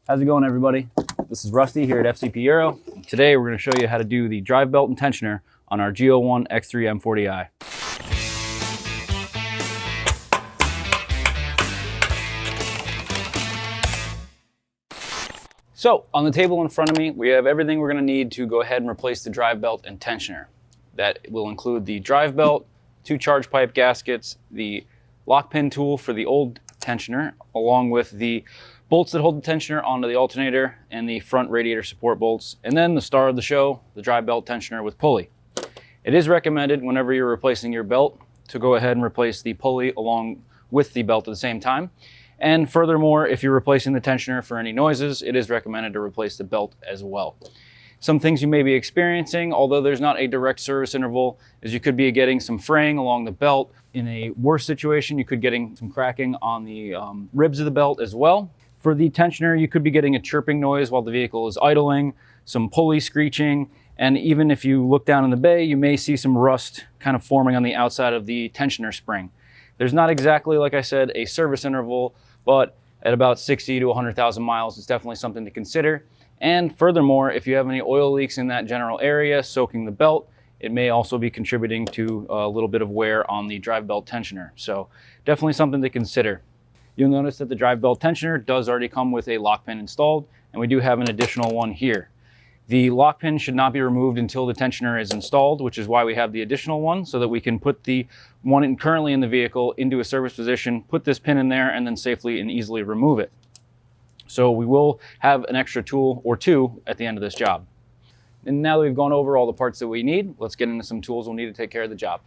How's it going, everybody? This is Rusty here at FCP Euro. Today we're going to show you how to do the drive belt and tensioner on our G01 X3 M40i. So on the table in front of me, we have everything we're going to need to go ahead and replace the drive belt and tensioner. That will include the drive belt, 2 charge pipe gaskets, the lock pin tool for the old tensioner, along with the bolts that hold the tensioner onto the alternator and the front radiator support bolts, and then the star of the show, the drive belt tensioner with pulley. It is recommended whenever you're replacing your belt to go ahead and replace the pulley along with the belt at the same time. And furthermore, if you're replacing the tensioner for any noises, it is recommended to replace the belt as well. Some things you may be experiencing, although there's not a direct service interval, is you could be getting some fraying along the belt. In a worse situation, you could be getting some cracking on the ribs of the belt as well. For the tensioner, you could be getting a chirping noise while the vehicle is idling, some pulley screeching, and even if you look down in the bay, you may see some rust kind of forming on the outside of the tensioner spring. There's not exactly, like I said, a service interval, but at about 60 to 100,000 miles, it's definitely something to consider. And furthermore, if you have any oil leaks in that general area soaking the belt, it may also be contributing to a little bit of wear on the drive belt tensioner. So definitely something to consider. You'll notice that the drive belt tensioner does already come with a lock pin installed, and we do have an additional one here. The lock pin should not be removed until the tensioner is installed, which is why we have the additional one, so that we can put the one currently in the vehicle into a service position, put this pin in there, and then safely and easily remove it. So we will have an extra tool or two at the end of this job. And now that we've gone over all the parts that we need, let's get into some tools we'll need to take care of the job.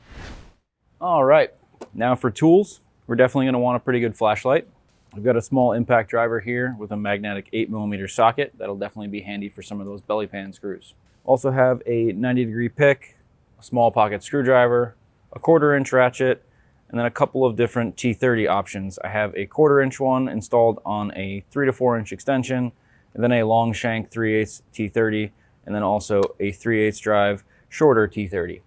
All right, now for tools. We're definitely going to want a pretty good flashlight. I've got a small impact driver here with a magnetic 8mm socket. That'll definitely be handy for some of those belly pan screws. Also have a 90-degree pick, a small pocket screwdriver, a 1/4-inch ratchet, and then a couple of different T30 options. I have a 1/4-inch one installed on a 3 to 4-inch extension, and then a long shank 3/8 T30, and then also a 3/8 drive shorter T30.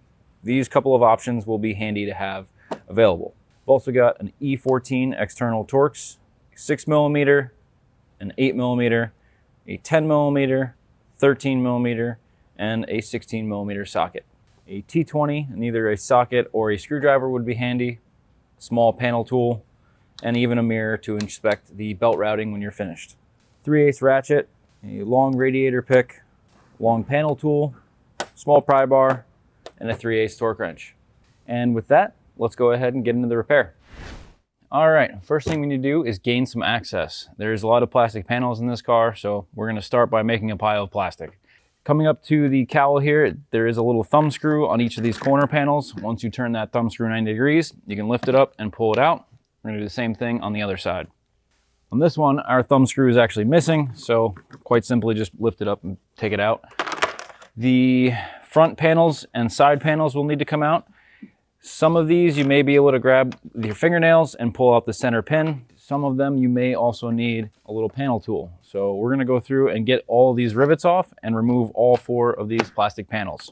These couple of options will be handy to have available. I've also got an E14 external Torx, 6mm, an 8mm, a 10mm, 13mm, and a 16mm socket. A T20 and either a socket or a screwdriver would be handy, a small panel tool, and even a mirror to inspect the belt routing when you're finished. 3/8 ratchet, a long radiator pick, long panel tool, small pry bar, and a 3/8 torque wrench. And with that, let's go ahead and get into the repair. All right, first thing we need to do is gain some access. There's a lot of plastic panels in this car, so we're gonna start by making a pile of plastic. Coming up to the cowl here, there is a little thumb screw on each of these corner panels. Once you turn that thumb screw 90 degrees, you can lift it up and pull it out. We're gonna do the same thing on the other side. On this one, our thumb screw is actually missing, so quite simply just lift it up and take it out. The front panels and side panels will need to come out. Some of these you may be able to grab with your fingernails and pull out the center pin. Some of them you may also need a little panel tool. So we're gonna go through and get all these rivets off and remove all 4 of these plastic panels.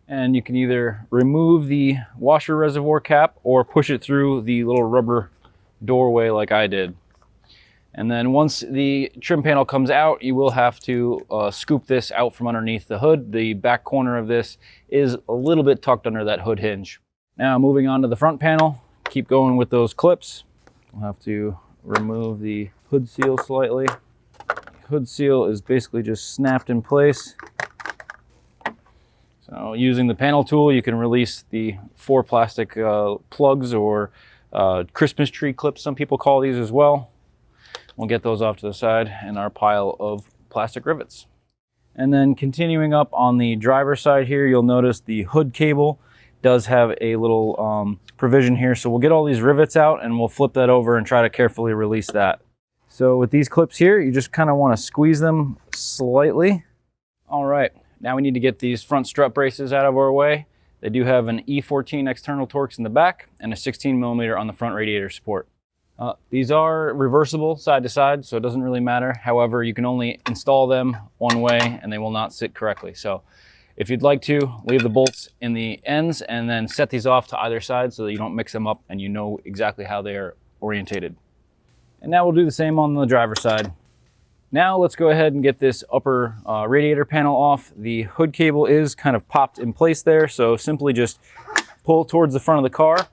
And you can either remove the washer reservoir cap or push it through the little rubber doorway like I did. And then once the trim panel comes out, you will have to scoop this out from underneath the hood. The back corner of this is a little bit tucked under that hood hinge. Now moving on to the front panel, keep going with those clips. We'll have to remove the hood seal slightly. The hood seal is basically just snapped in place. So using the panel tool, you can release the 4 plastic plugs or Christmas tree clips, some people call these as well. We'll get those off to the side in our pile of plastic rivets. And then continuing up on the driver's side here, you'll notice the hood cable does have a little provision here. So we'll get all these rivets out and we'll flip that over and try to carefully release that. So with these clips here, you just kind of want to squeeze them slightly. All right, now we need to get these front strut braces out of our way. They do have an E14 external Torx in the back and a 16mm on the front radiator support. These are reversible side to side, so it doesn't really matter. However, you can only install them one way and they will not sit correctly. So if you'd like to, leave the bolts in the ends and then set these off to either side so that you don't mix them up and you know exactly how they are orientated. And now we'll do the same on the driver's side. Now let's go ahead and get this upper radiator panel off. The hood cable is kind of popped in place there, so simply just pull towards the front of the car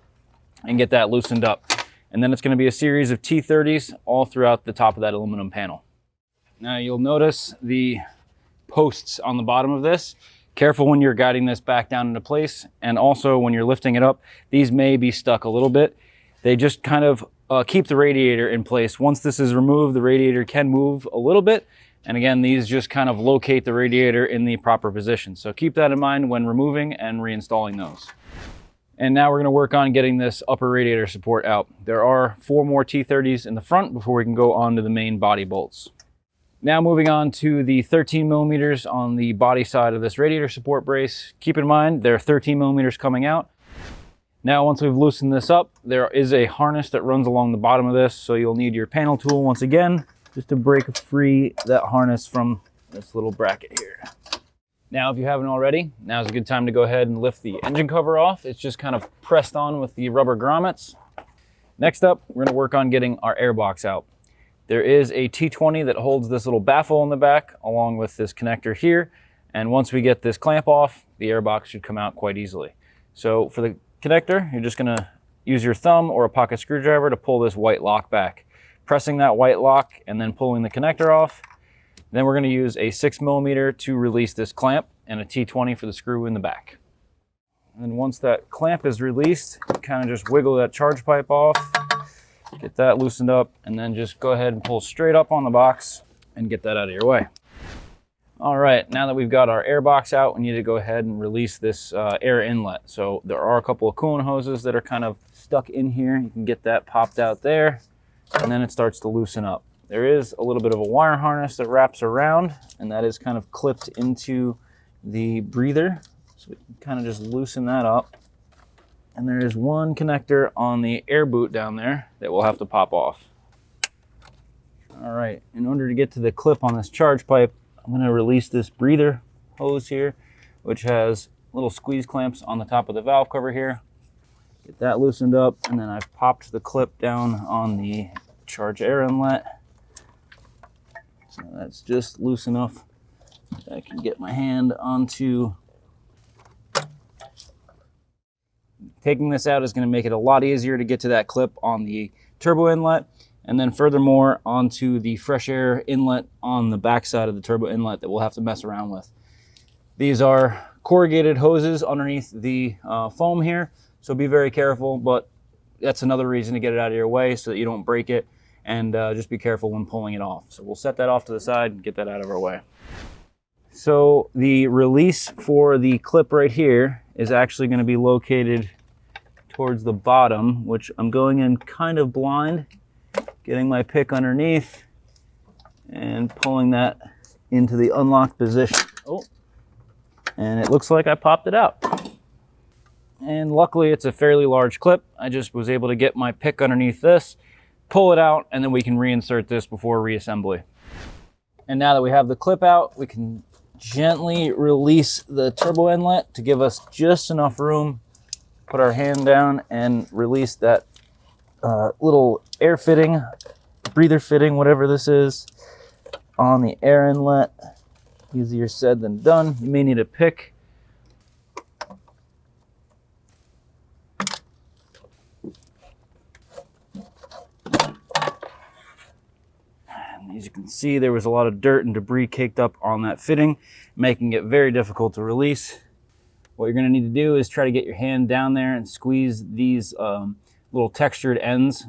and get that loosened up. And then it's going to be a series of T30s all throughout the top of that aluminum panel. Now you'll notice the posts on the bottom of this. Careful when you're guiding this back down into place, and also when you're lifting it up, these may be stuck a little bit. They just kind of keep the radiator in place. Once this is removed, the radiator can move a little bit. And again, these just kind of locate the radiator in the proper position. So keep that in mind when removing and reinstalling those. And now we're going to work on getting this upper radiator support out. There are 4 more T30s in the front before we can go on to the main body bolts. Now moving on to the 13 millimeters on the body side of this radiator support brace. Keep in mind, there are 13 millimeters coming out. Now, once we've loosened this up, there is a harness that runs along the bottom of this, so you'll need your panel tool once again, just to break free that harness from this little bracket here. Now, if you haven't already, now's a good time to go ahead and lift the engine cover off. It's just kind of pressed on with the rubber grommets. Next up, we're gonna work on getting our air box out. There is a T20 that holds this little baffle in the back along with this connector here. And once we get this clamp off, the air box should come out quite easily. So for the connector, you're just gonna use your thumb or a pocket screwdriver to pull this white lock back. Pressing that white lock and then pulling the connector off. Then we're gonna use a 6 millimeter to release this clamp and a T20 for the screw in the back. And once that clamp is released, kind of just wiggle that charge pipe off. Get that loosened up, and then just go ahead and pull straight up on the box and get that out of your way. All right, now that we've got our air box out, we need to go ahead and release this air inlet. So there are a couple of coolant hoses that are kind of stuck in here. You can get that popped out there, and then it starts to loosen up. There is a little bit of a wire harness that wraps around, and that is kind of clipped into the breather. So we can kind of just loosen that up. And there is one connector on the air boot down there that we'll have to pop off. All right, in order to get to the clip on this charge pipe, I'm gonna release this breather hose here, which has little squeeze clamps on the top of the valve cover here. Get that loosened up, and then I've popped the clip down on the charge air inlet. So that's just loose enough that I can get my hand onto. Taking this out is going to make it a lot easier to get to that clip on the turbo inlet, and then furthermore onto the fresh air inlet on the back side of the turbo inlet that we'll have to mess around with. These are corrugated hoses underneath the foam here, so be very careful, but that's another reason to get it out of your way so that you don't break it, and just be careful when pulling it off. So we'll set that off to the side and get that out of our way. So the release for the clip right here is actually going to be located towards the bottom, which I'm going in kind of blind, getting my pick underneath and pulling that into the unlocked position. Oh, and it looks like I popped it out. And luckily it's a fairly large clip. I just was able to get my pick underneath this, pull it out, and then we can reinsert this before reassembly. And now that we have the clip out, we can gently release the turbo inlet to give us just enough room. Put our hand down and release that little air fitting, breather fitting, whatever this is, on the air inlet. Easier said than done. You may need a pick. And as you can see, there was a lot of dirt and debris caked up on that fitting, making it very difficult to release. What you're going to need to do is try to get your hand down there and squeeze these little textured ends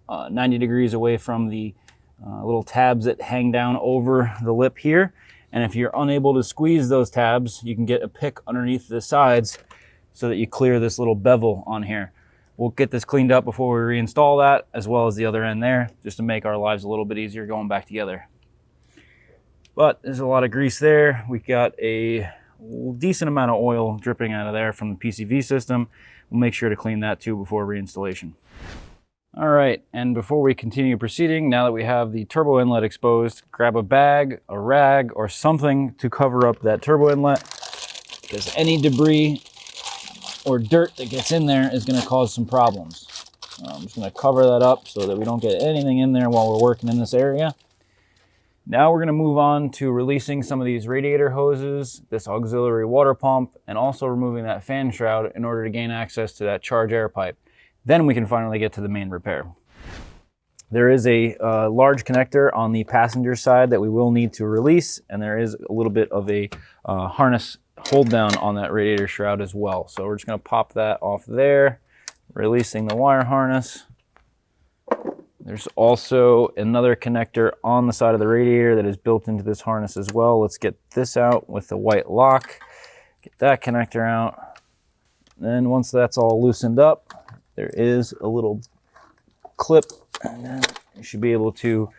90 degrees away from the little tabs that hang down over the lip here. And if you're unable to squeeze those tabs, you can get a pick underneath the sides so that you clear this little bevel on here. We'll get this cleaned up before we reinstall that, as well as the other end there, just to make our lives a little bit easier going back together. But there's a lot of grease there. We got a decent amount of oil dripping out of there from the PCV system. We'll make sure to clean that too before reinstallation. All right, and before we continue proceeding, now that we have the turbo inlet exposed, grab a bag, a rag, or something to cover up that turbo inlet, because any debris or dirt that gets in there is going to cause some problems. So I'm just going to cover that up so that we don't get anything in there while we're working in this area. Now we're going to move on to releasing some of these radiator hoses, this auxiliary water pump, and also removing that fan shroud in order to gain access to that charge air pipe. Then we can finally get to the main repair. There is a large connector on the passenger side that we will need to release, and there is a little bit of a harness hold down on that radiator shroud as well. So we're just going to pop that off there, releasing the wire harness. There's also another connector on the side of the radiator that is built into this harness as well. Let's get this out with the white lock. Get that connector out. Then once that's all loosened up, there is a little clip, and then you should be able to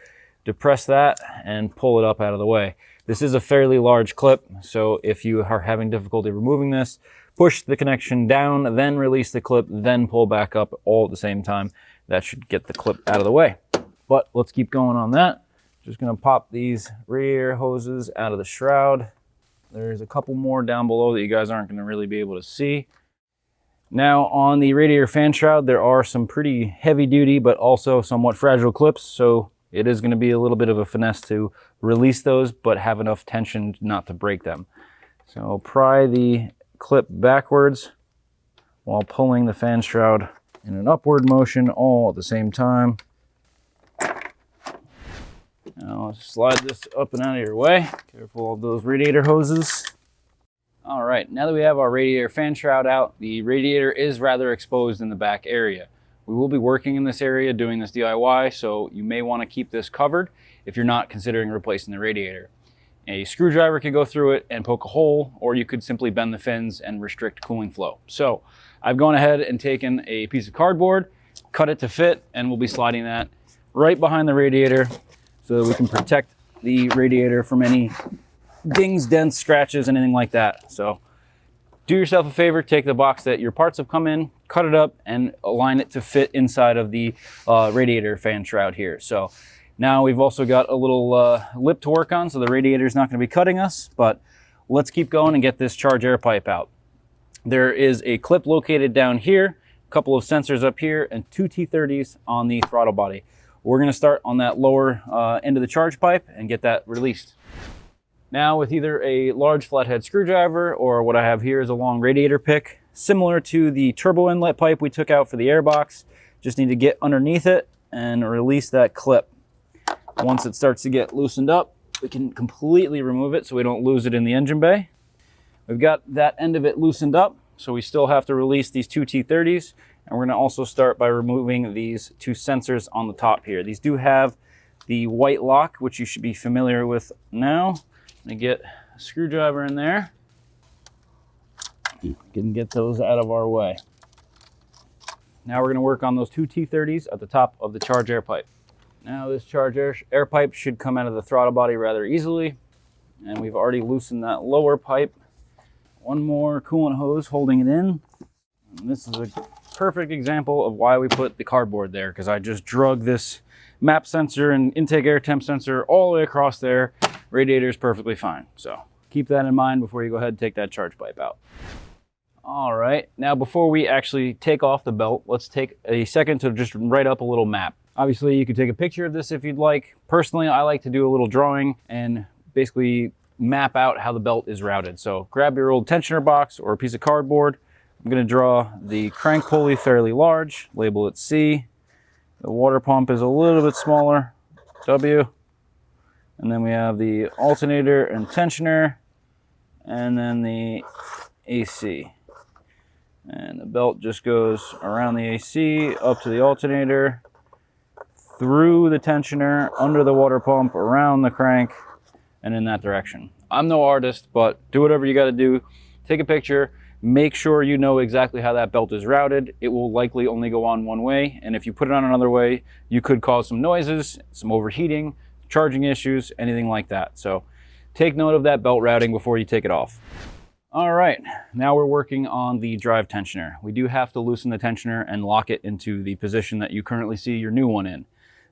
depress that and pull it up out of the way. This is a fairly large clip, so if you are having difficulty removing this, push the connection down, then release the clip, then pull back up all at the same time. That should get the clip out of the way. But let's keep going on that. Just gonna pop these radiator hoses out of the shroud. There's a couple more down below that you guys aren't gonna really be able to see. Now on the radiator fan shroud, there are some pretty heavy duty, but also somewhat fragile clips. So it is gonna be a little bit of a finesse to release those, but have enough tension not to break them. So pry the clip backwards while pulling the fan shroud in an upward motion all at the same time. Now let's slide this up and out of your way. Careful of those radiator hoses. All right, now that we have our radiator fan shroud out, the radiator is rather exposed in the back area. We will be working in this area doing this DIY, so you may want to keep this covered if you're not considering replacing the radiator. A screwdriver could go through it and poke a hole, or you could simply bend the fins and restrict cooling flow. So I've gone ahead and taken a piece of cardboard, cut it to fit, and we'll be sliding that right behind the radiator so that we can protect the radiator from any dings, dents, scratches, anything like that. So do yourself a favor, take the box that your parts have come in, cut it up, and align it to fit inside of the radiator fan shroud here. So now we've also got a little lip to work on, so the radiator is not going to be cutting us, but let's keep going and get this charge air pipe out. There is a clip located down here, a couple of sensors up here, and two T30s on the throttle body. We're going to start on that lower end of the charge pipe and get that released. Now with either a large flathead screwdriver or what I have here is a long radiator pick, similar to the turbo inlet pipe we took out for the airbox, just need to get underneath it and release that clip. Once it starts to get loosened up, we can completely remove it so we don't lose it in the engine bay. We've got that end of it loosened up, so we still have to release these two T30s, and we're going to also start by removing these two sensors on the top here. These do have the white lock, which you should be familiar with now. I'm going to get a screwdriver in there. We can get those out of our way. Now we're going to work on those two T30s at the top of the charge air pipe. Now this charge air pipe should come out of the throttle body rather easily, and we've already loosened that lower pipe. One more coolant hose holding it in. And this is a perfect example of why we put the cardboard there, because I just drug this map sensor and intake air temp sensor all the way across there. Radiator is perfectly fine. So keep that in mind before you go ahead and take that charge pipe out. All right, now before we actually take off the belt, let's take a second to just write up a little map. Obviously, you could take a picture of this if you'd like. Personally, I like to do a little drawing and basically map out how the belt is routed. So grab your old tensioner box or a piece of cardboard. I'm going to draw the crank pulley fairly large, label it C. The water pump is a little bit smaller, W. And then we have the alternator and tensioner, and then the AC. And the belt just goes around the AC, up to the alternator, through the tensioner, under the water pump, around the crank, and in that direction. I'm no artist, but do whatever you got to do. Take a picture, make sure you know exactly how that belt is routed. It will likely only go on one way, and if you put it on another way, you could cause some noises, some overheating, charging issues, anything like that. So take note of that belt routing before you take it off. All right, now we're working on the drive tensioner. We do have to loosen the tensioner and lock it into the position that you currently see your new one in.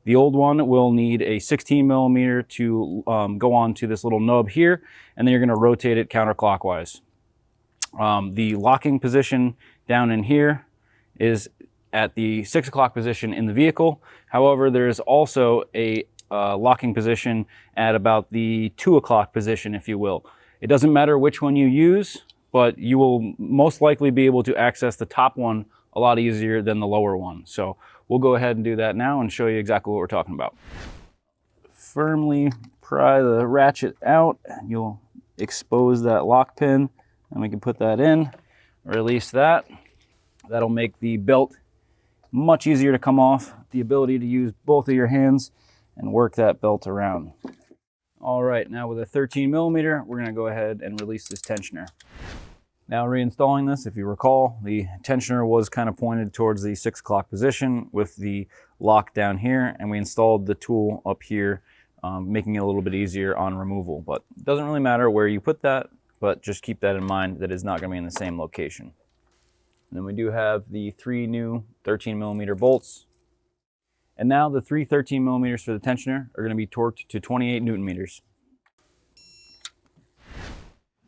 The old one will need a 16 millimeter to go on to this little nub here, and then you're gonna rotate it counterclockwise. The locking position down in here is at the 6 o'clock position in the vehicle. However, there's also a locking position at about the 2 o'clock position, if you will. It doesn't matter which one you use, but you will most likely be able to access the top one a lot easier than the lower one. So we'll go ahead and do that now and show you exactly what we're talking about. Firmly pry the ratchet out, and you'll expose that lock pin, and we can put that in, release that. That'll make the belt much easier to come off, the ability to use both of your hands and work that belt around. All right, now with a 13 millimeter, we're gonna go ahead and release this tensioner. Now reinstalling this, if you recall, the tensioner was kind of pointed towards the 6 o'clock position with the lock down here, and we installed the tool up here, making it a little bit easier on removal. But it doesn't really matter where you put that, but just keep that in mind that it's not gonna be in the same location. And then we do have the 3 new 13 millimeter bolts. And now the 3 13 millimeters for the tensioner are gonna be torqued to 28 Newton meters.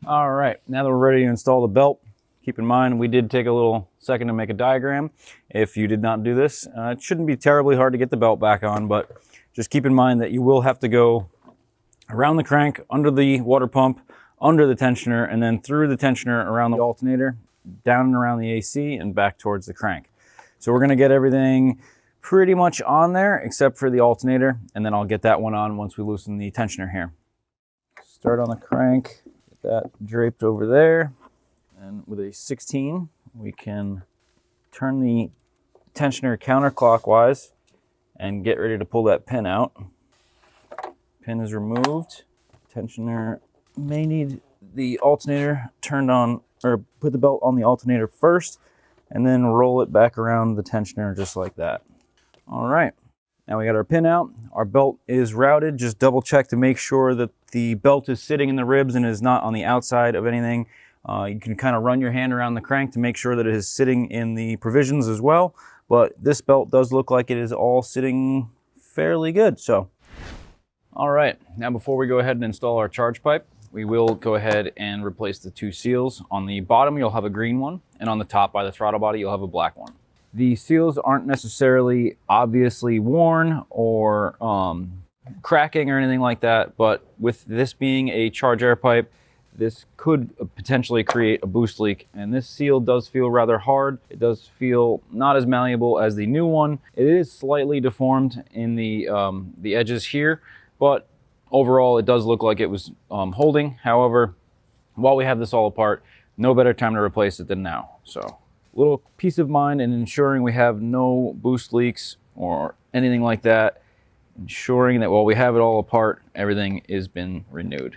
All right, now that we're ready to install the belt, keep in mind we did take a little second to make a diagram. If you did not do this, it shouldn't be terribly hard to get the belt back on, but just keep in mind that you will have to go around the crank, under the water pump, under the tensioner, and then through the tensioner around the alternator, down and around the AC, and back towards the crank. So we're gonna get everything pretty much on there except for the alternator, and then I'll get that one on once we loosen the tensioner here. Start on the crank, get that draped over there, and with a 16 we can turn the tensioner counterclockwise and get ready to pull that pin out. Pin is removed. Tensioner may need the alternator turned on, or put the belt on the alternator first, and then roll it back around the tensioner just like that. All right, now we got our pin out. Our belt is routed. Just double check to make sure that the belt is sitting in the ribs and is not on the outside of anything. You can kind of run your hand around the crank to make sure that it is sitting in the provisions as well. But this belt does look like it is all sitting fairly good. So, all right, now before we go ahead and install our charge pipe, we will go ahead and replace the 2 seals. On the bottom, you'll have a green one, and on the top by the throttle body, you'll have a black one. The seals aren't necessarily obviously worn or cracking or anything like that, but with this being a charge air pipe, this could potentially create a boost leak. And this seal does feel rather hard. It does feel not as malleable as the new one. It is slightly deformed in the edges here, but overall it does look like it was holding. However, while we have this all apart, no better time to replace it than now. So, little peace of mind in ensuring we have no boost leaks or anything like that, ensuring that while we have it all apart, everything has been renewed.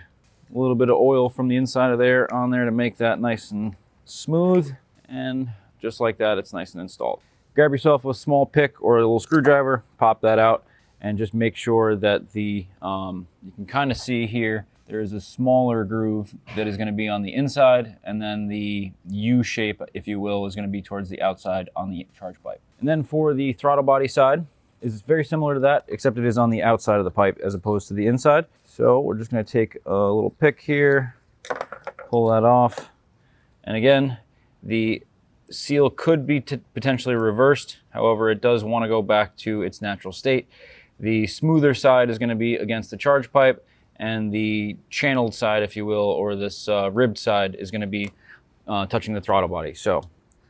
A little bit of oil from the inside of there on there to make that nice and smooth, and just like that, it's nice and installed. Grab yourself a small pick or a little screwdriver, pop that out, and just make sure that the you can kind of see here there is a smaller groove that is going to be on the inside, and then the U shape, if you will, is going to be towards the outside on the charge pipe. And then for the throttle body side, is very similar to that, except it is on the outside of the pipe as opposed to the inside. So we're just going to take a little pick here, pull that off, and again, the seal could be potentially reversed. However, it does want to go back to its natural state. The smoother side is going to be against the charge pipe, and the channeled side, if you will, or this ribbed side is going to be touching the throttle body. So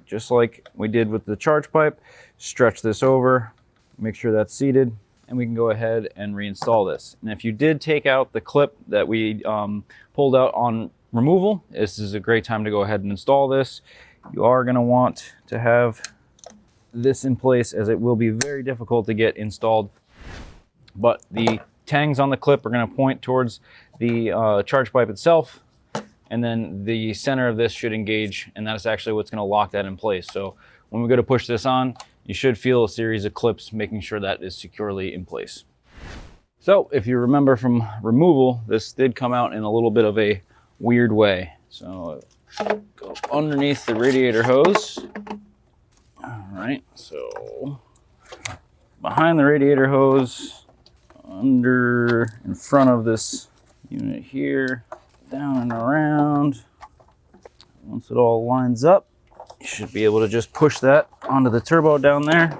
just like we did with the charge pipe, stretch this over, make sure that's seated, and we can go ahead and reinstall this. And if you did take out the clip that we pulled out on removal, this is a great time to go ahead and install this. You are going to want to have this in place, as it will be very difficult to get installed. But the tangs on the clip are going to point towards the charge pipe itself, and then the center of this should engage, and that's actually what's going to lock that in place. So when we go to push this on, you should feel a series of clips making sure that is securely in place. So if you remember from removal, this did come out in a little bit of a weird way. So go underneath the radiator hose. All right, so behind the radiator hose, under in front of this unit here, down and around. Once it all lines up, you should be able to just push that onto the turbo down there.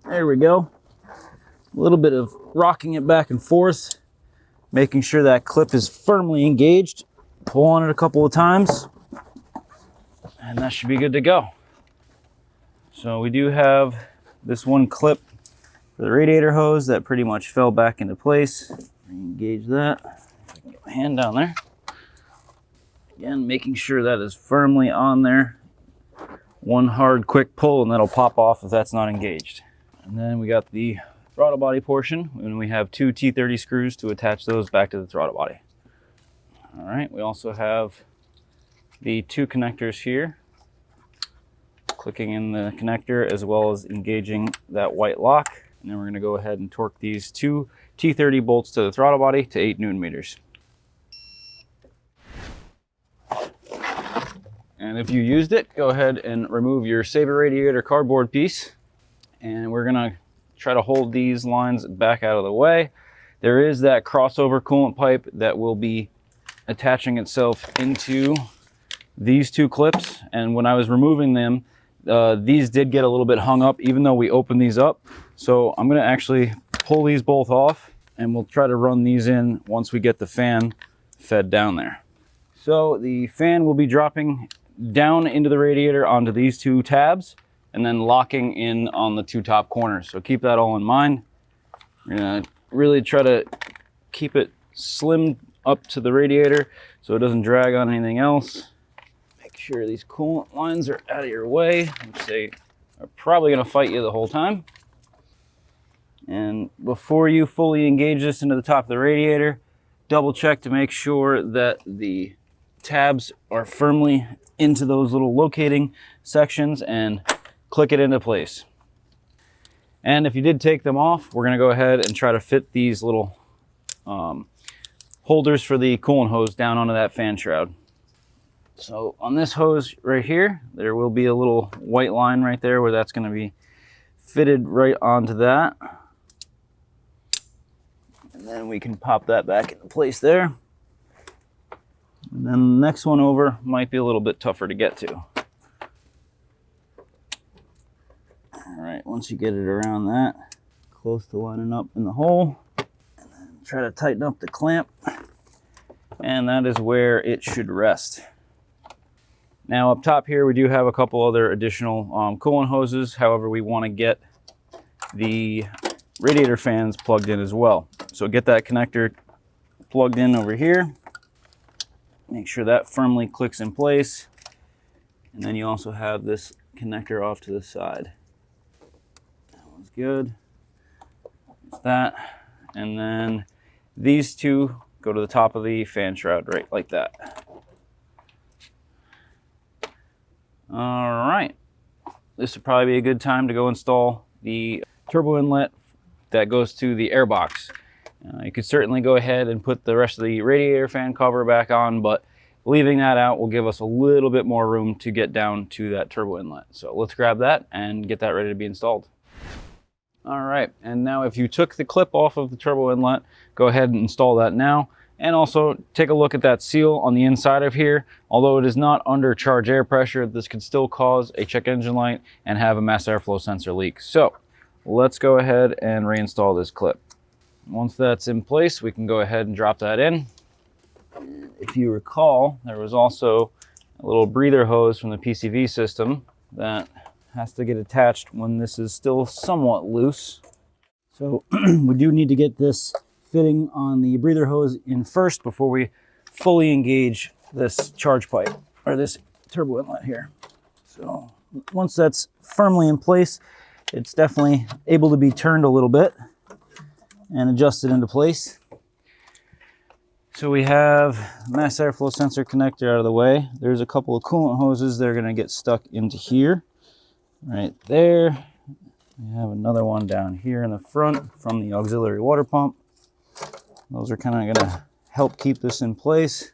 There we go. A little bit of rocking it back and forth, making sure that clip is firmly engaged. Pull on it a couple of times, and that should be good to go. So we do have this one clip for the radiator hose that pretty much fell back into place. Engage that. If I can get my hand down there. Again, making sure that is firmly on there. One hard, quick pull, and that'll pop off if that's not engaged. And then we got the throttle body portion, and we have two T30 screws to attach those back to the throttle body. All right, we also have the two connectors here. Clicking in the connector as well as engaging that white lock. And then we're going to go ahead and torque these two T30 bolts to the throttle body to 8 Newton meters. And if you used it, go ahead and remove your Saver radiator cardboard piece. And we're going to try to hold these lines back out of the way. There is that crossover coolant pipe that will be attaching itself into these two clips. And when I was removing them, these did get a little bit hung up even though we opened these up. So I'm going to actually pull these both off, and we'll try to run these in once we get the fan fed down there. So the fan will be dropping down into the radiator onto these two tabs and then locking in on the two top corners. So keep that all in mind. We're going to really try to keep it slim up to the radiator so it doesn't drag on anything else. Make sure these coolant lines are out of your way, which they are probably going to fight you the whole time. And before you fully engage this into the top of the radiator, double check to make sure that the tabs are firmly into those little locating sections and click it into place. And if you did take them off, we're going to go ahead and try to fit these little holders for the coolant hose down onto that fan shroud. So on this hose right here, there will be a little white line right there where that's going to be fitted right onto that. And then we can pop that back into place there. And then the next one over might be a little bit tougher to get to. All right, once you get it around that, close to lining up in the hole, and then try to tighten up the clamp. And that is where it should rest. Now up top here, we do have a couple other additional coolant hoses. However, we want to get the radiator fans plugged in as well. So get that connector plugged in over here. Make sure that firmly clicks in place. And then you also have this connector off to the side. That one's good. That's that. And then these two go to the top of the fan shroud right like that. All right. This would probably be a good time to go install the turbo inlet that goes to the air box. You could certainly go ahead and put the rest of the radiator fan cover back on, but leaving that out will give us a little bit more room to get down to that turbo inlet. So let's grab that and get that ready to be installed. All right, and now if you took the clip off of the turbo inlet, go ahead and install that now. And also take a look at that seal on the inside of here. Although it is not under charge air pressure, this could still cause a check engine light and have a mass airflow sensor leak. So let's go ahead and reinstall this clip. Once that's in place, we can go ahead and drop that in. If you recall, there was also a little breather hose from the PCV system that has to get attached when this is still somewhat loose. So we do need to get this fitting on the breather hose in first before we fully engage this charge pipe or this turbo inlet here. So once that's firmly in place, it's definitely able to be turned a little bit and adjusted into place. So we have mass airflow sensor connector out of the way. There's a couple of coolant hoses that are going to get stuck into here, right there. We have another one down here in the front from the auxiliary water pump. Those are kind of going to help keep this in place.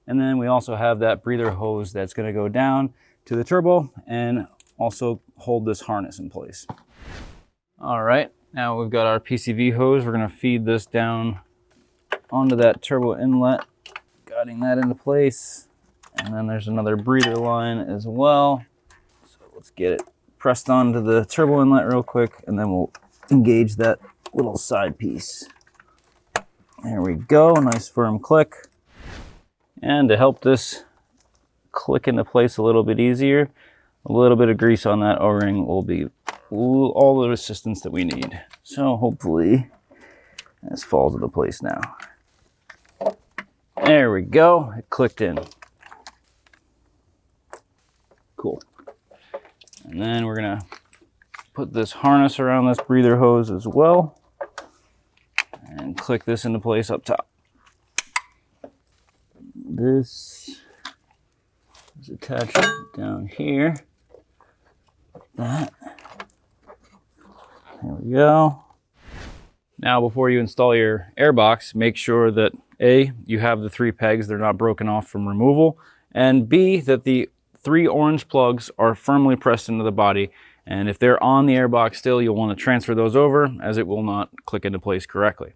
And then we also have that breather hose that's going to go down to the turbo and also hold this harness in place. All right, now we've got our PCV hose. We're going to feed this down onto that turbo inlet, guiding that into place. And then there's another breather line as well. So let's get it pressed onto the turbo inlet real quick, and then we'll engage that little side piece. There we go, nice firm click. And to help this click into place a little bit easier, a little bit of grease on that O-ring will be all the assistance that we need. So hopefully this falls into place now. There we go, it clicked in. Cool. And then we're gonna put this harness around this breather hose as well and click this into place up top. This is attached down here. That. There we go. Now before you install your airbox, make sure that A, you have the 3 pegs, they're not broken off from removal, and B, that the 3 orange plugs are firmly pressed into the body. And if they're on the airbox still, you'll want to transfer those over, as it will not click into place correctly.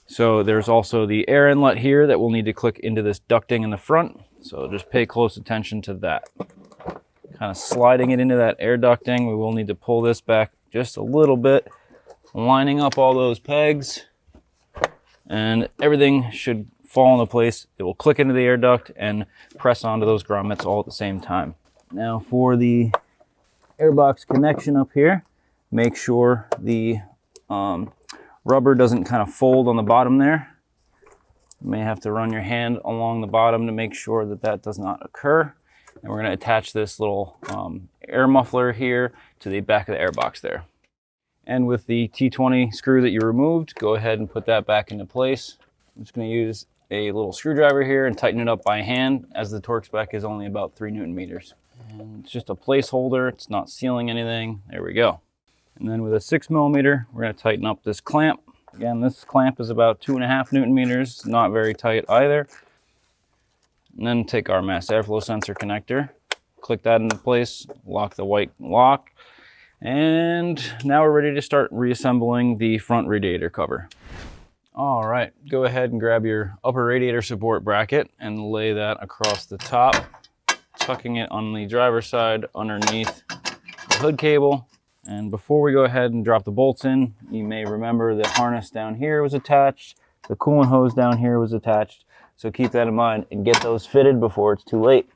So there's also the air inlet here that will need to click into this ducting in the front. So just pay close attention to that. Kind of sliding it into that air ducting. We will need to pull this back just a little bit, lining up all those pegs, and everything should fall into place. It will click into the air duct and press onto those grommets all at the same time. Now for the airbox connection up here, make sure the rubber doesn't kind of fold on the bottom there. You may have to run your hand along the bottom to make sure that that does not occur. And we're going to attach this little air muffler here to the back of the airbox there. And with the T20 screw that you removed, go ahead and put that back into place. I'm just going to use a little screwdriver here and tighten it up by hand, as the torque spec is only about 3 Newton meters. And it's just a placeholder, it's not sealing anything. There we go. And then with a 6mm, we're going to tighten up this clamp. Again, this clamp is about 2.5 Newton meters, not very tight either. And then take our mass airflow sensor connector, click that into place, lock the white lock, and now we're ready to start reassembling the front radiator cover. All right, go ahead and grab your upper radiator support bracket and lay that across the top, tucking it on the driver's side underneath the hood cable. And before we go ahead and drop the bolts in, you may remember the harness down here was attached, the coolant hose down here was attached. So keep that in mind and get those fitted before it's too late.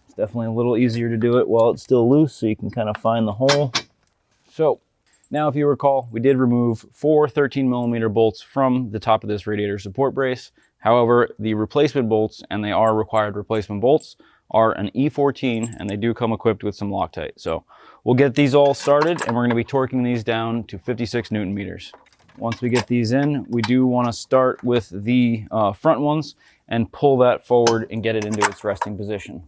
It's definitely a little easier to do it while it's still loose, so you can kind of find the hole. So now, if you recall, we did remove 4 13mm bolts from the top of this radiator support brace. However, the replacement bolts, and they are required replacement bolts, are an E14, and they do come equipped with some Loctite. So we'll get these all started, and we're going to be torquing these down to 56 Newton meters. Once we get these in, we do want to start with the front ones and pull that forward and get it into its resting position.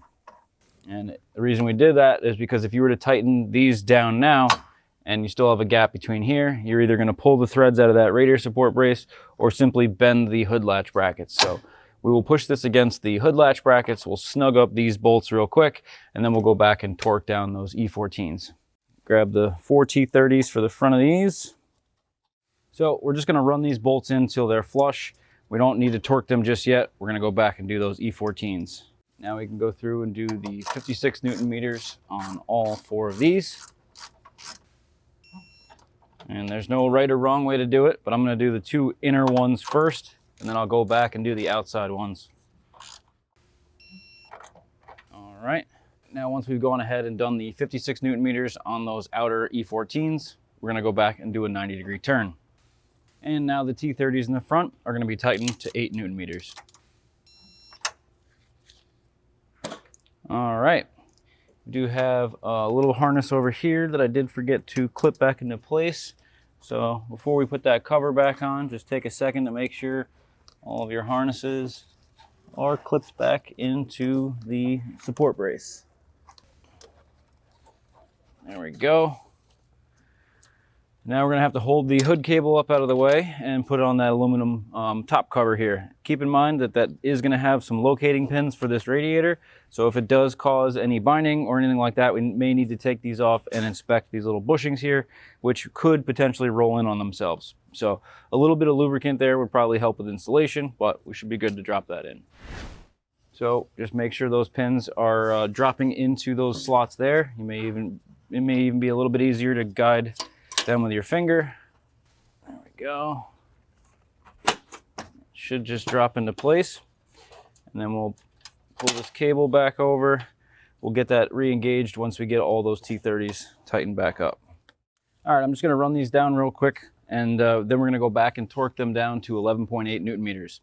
And the reason we did that is because if you were to tighten these down now and you still have a gap between here, you're either going to pull the threads out of that radiator support brace or simply bend the hood latch brackets. So we will push this against the hood latch brackets, we'll snug up these bolts real quick, and then we'll go back and torque down those E14s. Grab the 4 T30s for the front of these. So we're just going to run these bolts in until they're flush. We don't need to torque them just yet. We're going to go back and do those E14s. Now we can go through and do the 56 Newton meters on all 4 of these. And there's no right or wrong way to do it, but I'm going to do the 2 inner ones first, and then I'll go back and do the outside ones. All right. Now once we've gone ahead and done the 56 Newton meters on those outer E14s, we're going to go back and do a 90-degree turn. And now the T30s in the front are going to be tightened to 8 Newton meters. All right. We do have a little harness over here that I did forget to clip back into place. So before we put that cover back on, just take a second to make sure all of your harnesses are clipped back into the support brace. There we go. Now we're going to have to hold the hood cable up out of the way and put it on that aluminum top cover here. Keep in mind that that is going to have some locating pins for this radiator. So if it does cause any binding or anything like that, we may need to take these off and inspect these little bushings here, which could potentially roll in on themselves. So a little bit of lubricant there would probably help with installation, but we should be good to drop that in. So just make sure those pins are dropping into those slots there. It may even be a little bit easier to guide them with your finger. There we go. Should just drop into place. And then we'll pull this cable back over. We'll get that re-engaged once we get all those T30s tightened back up. All right, I'm just gonna run these down real quick, and then we're gonna go back and torque them down to 11.8 Newton meters.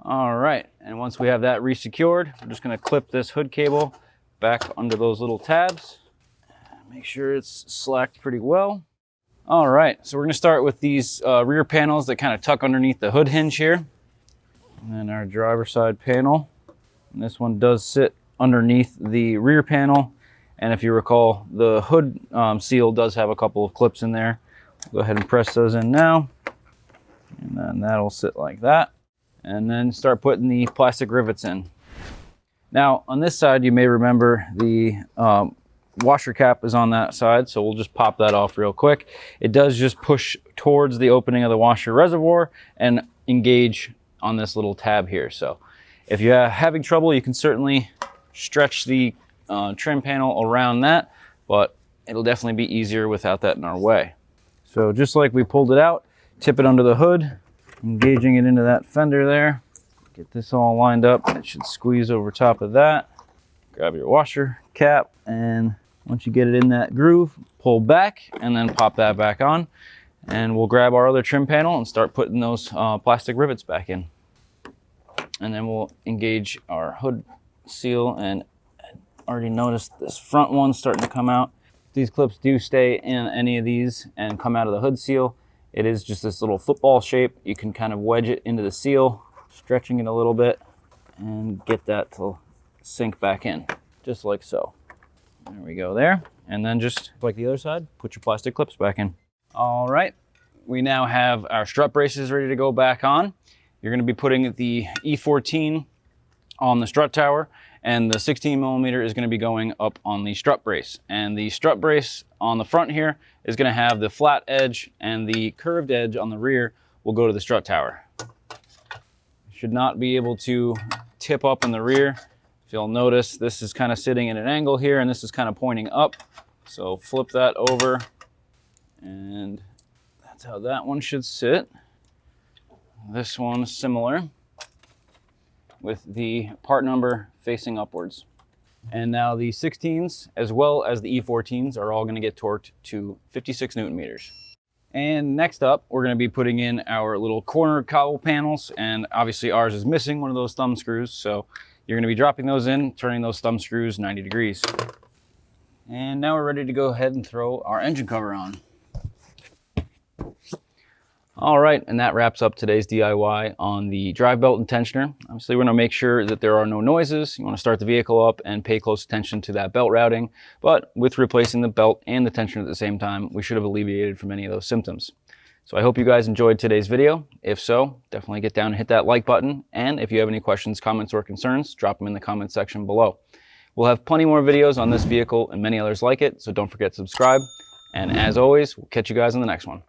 All right, and once we have that re-secured, we're just gonna clip this hood cable back under those little tabs. Make sure it's slacked pretty well. All right, so we're gonna start with these rear panels that kind of tuck underneath the hood hinge here. And then our driver's side panel. And this one does sit underneath the rear panel. And if you recall, the hood seal does have a couple of clips in there. Go ahead and press those in now. And then that'll sit like that. And then start putting the plastic rivets in. Now, on this side, you may remember the washer cap is on that side, so we'll just pop that off real quick. It does just push towards the opening of the washer reservoir and engage on this little tab here. So if you're having trouble, you can certainly stretch the trim panel around that, but it'll definitely be easier without that in our way. So just like we pulled it out, tip it under the hood, engaging it into that fender there. Get this all lined up. It should squeeze over top of that. Grab your washer cap, and once you get it in that groove, pull back and then pop that back on. And we'll grab our other trim panel and start putting those plastic rivets back in. And then we'll engage our hood seal, and I already noticed this front one starting to come out. These clips do stay in any of these and come out of the hood seal. It is just this little football shape. You can kind of wedge it into the seal, stretching it a little bit, and get that to sink back in, just like so. There we go there. And then just like the other side, put your plastic clips back in. All right, we now have our strut braces ready to go back on. You're gonna be putting the E14 on the strut tower, and the 16 millimeter is gonna be going up on the strut brace. And the strut brace on the front here is gonna have the flat edge, and the curved edge on the rear will go to the strut tower. Should not be able to tip up in the rear. If you'll notice, this is kind of sitting at an angle here, and this is kind of pointing up. So flip that over, and that's how that one should sit. This one is similar, with the part number facing upwards. And now the 16s, as well as the E14s, are all gonna get torqued to 56 Newton meters. And next up, we're gonna be putting in our little corner cowl panels, and obviously ours is missing one of those thumb screws, so you're gonna be dropping those in, turning those thumb screws 90 degrees. And now we're ready to go ahead and throw our engine cover on. All right, and that wraps up today's DIY on the drive belt and tensioner. Obviously, we're gonna make sure that there are no noises. You wanna start the vehicle up and pay close attention to that belt routing, but with replacing the belt and the tensioner at the same time, we should have alleviated from any of those symptoms. So I hope you guys enjoyed today's video. If so, definitely get down and hit that like button. And if you have any questions, comments, or concerns, drop them in the comment section below. We'll have plenty more videos on this vehicle and many others like it, so don't forget to subscribe. And as always, we'll catch you guys in the next one.